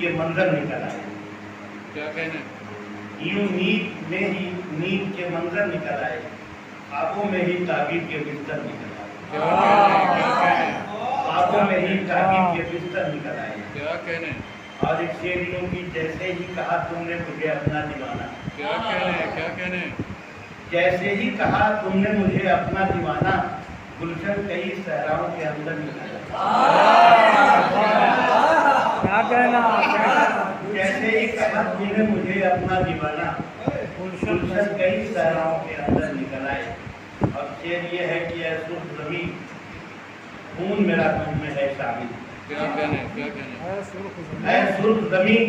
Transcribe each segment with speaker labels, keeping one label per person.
Speaker 1: के मंजर निकल आए।
Speaker 2: क्या कहने?
Speaker 1: यूं नींद में ही नींद के मंजर निकल आए, ख्वाबों में ही ताबीर के बिस्तर निकल आए।
Speaker 2: क्या कहने?
Speaker 1: ख्वाबों में ही ताबीर के बिस्तर निकल आए।
Speaker 2: क्या कहने?
Speaker 1: और एक शेर यूं कि जैसे ही कहा तुमने मुझे अपना दीवाना,
Speaker 2: क्या कहने? क्या कहने?
Speaker 1: जैसे ही कहा तुमने मुझे अपना दीवाना, गुलशन कई सहराओं के अंदर निकल
Speaker 3: क्या कहना?
Speaker 1: जैसे ही कहा तुमने मुझे अपना दीवाना, गुलशन कई सहराओं के अंदर निकल आए। और शेर ये है कि ऐ सुर्ख ज़मीं खून मेरा तुम में है शामिल।
Speaker 2: क्या कहने? क्या कहने?
Speaker 1: ऐ सुर्ख ज़मीं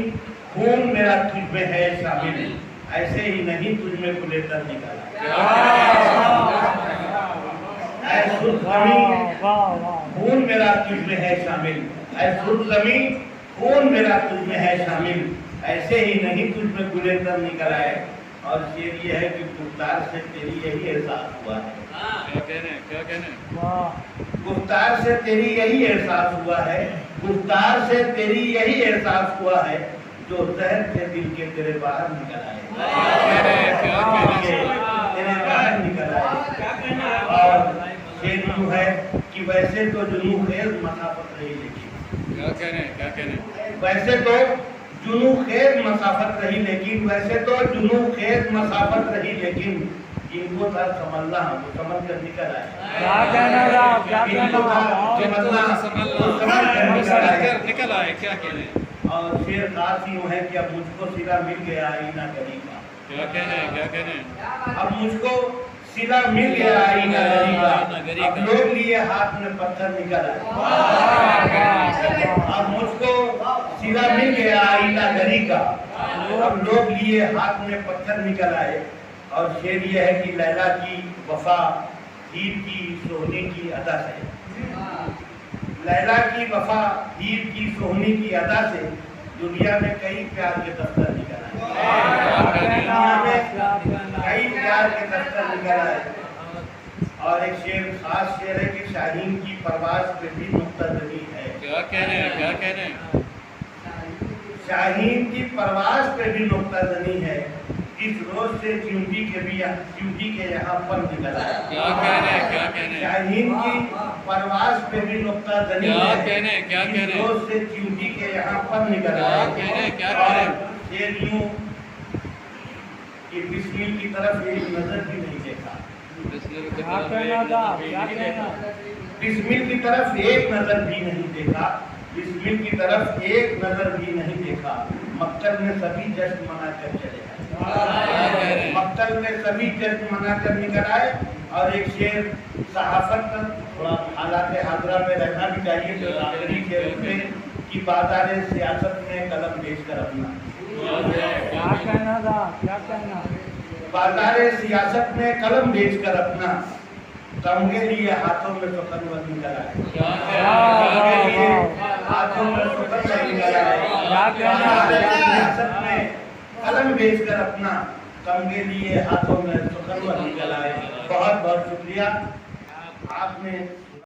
Speaker 1: खून मेरा तुझ में है शामिल, ऐसे ही नहीं तुझ में कुलेतर निकला। ऐ सुर्ख ज़मीं खून मेरा तुझ में है शामिल, ऐ सुर्ख ज़मीं खून मेरा तुझ में है शामिल, ऐसे ही नहीं तुझ में गुलेतर निकल आए। और शेर ये है कि गुफ्तार से तेरी यही एहसास हुआ है।
Speaker 2: क्या कहने? क्या कहने?
Speaker 1: गुफ्तार से तेरी यही एहसास हुआ है, गुफ्तार से तेरी यही एहसास हुआ है, जो जहर के दिल के तेरे बाहर निकल आए। तेरे बाहर निकल आए। और शेर यूं है कि वैसे तो जुनून खेज मसाफत रही, लेकिन
Speaker 2: क्या कहने? क्या कहने?
Speaker 1: वैसे तो जुनू खेज मसाफत रही, लेकिन वैसे तो जुनू खेज मसाफत रही, लेकिन इनको था समझना, वो समझ कर निकल आए।
Speaker 3: क्या कहना साहब? क्या
Speaker 1: इनको था समझना, वो समझ कर
Speaker 2: निकल आए। क्या कहने?
Speaker 1: और शेर खास यूं है कि अब मुझको सिला मिल गया आईना गली का।
Speaker 2: क्या कहने? क्या कहने?
Speaker 1: अब मुझको सिला मिल गया आईना गली का, अब लोग लिए हाथ में पत्थर निकल आए। अब मुझको सिला मिल गया आईना गली का, अब लोग लिए हाथ में पत्थर निकल आए। और शेर ये है कि लैला की वफा हीर की सोहनी की अदा से, लैला की वफा हीर की सोहनी की अदा से दुनिया में कई प्यार के दफ्तर निकल आए। दुनिया में कई प्यार के दफ्तर निकल आए। और एक शेर खास शेर है कि शाहीन की परवाज पे भी मुक्तदरी है।
Speaker 2: क्या कहने? क्या कहने?
Speaker 1: शाहीन की परवाज पे भी नुक्ताजनी है, इस रोज से च्यूंटी के यहाँ पर निकल आए।
Speaker 2: क्या कहने? क्या कहने?
Speaker 1: शाहीन की परवाज पे भी नुक्ताजनी है,
Speaker 2: क्या कहने? क्या
Speaker 1: इस
Speaker 2: कहने?
Speaker 1: रोज से च्यूंटी के यहाँ पर निकल
Speaker 2: क्या
Speaker 1: आए।
Speaker 2: कहने? क्या
Speaker 1: और
Speaker 2: कहने?
Speaker 1: शेर यूं कि बिस्मिल की तरफ एक नजर भी नहीं देखा,
Speaker 3: क्या कहना साहब? क्या कहना?
Speaker 1: बिस्मिल की तरफ एक नजर भी नहीं देखा, बिस्मिल की तरफ एक नजर भी नहीं देखा, मक्तल में सभी जश्न मना कर चले आए। मक्तल में सभी जश्न मना कर निकल आए। और एक शेर सहाफत का थोड़ा हालात हाजरा में रहना भी चाहिए, तो आखिरी शेर में कि बाज़ार सियासत में कलम बेच कर अपना,
Speaker 3: क्या कहना साहब? क्या कहना?
Speaker 1: बाज़ार सियासत में कलम बेच कर अपना, तमगे लिए हाथों में सुखनवर निकल आए। तमगे लिए हाथों में सुखनवर निकल आए। बाज़ार सियासत में कलम बेच कर अपना, तमगे लिए हाथों में सुखनवर निकल आए। बहुत बहुत शुक्रिया आपने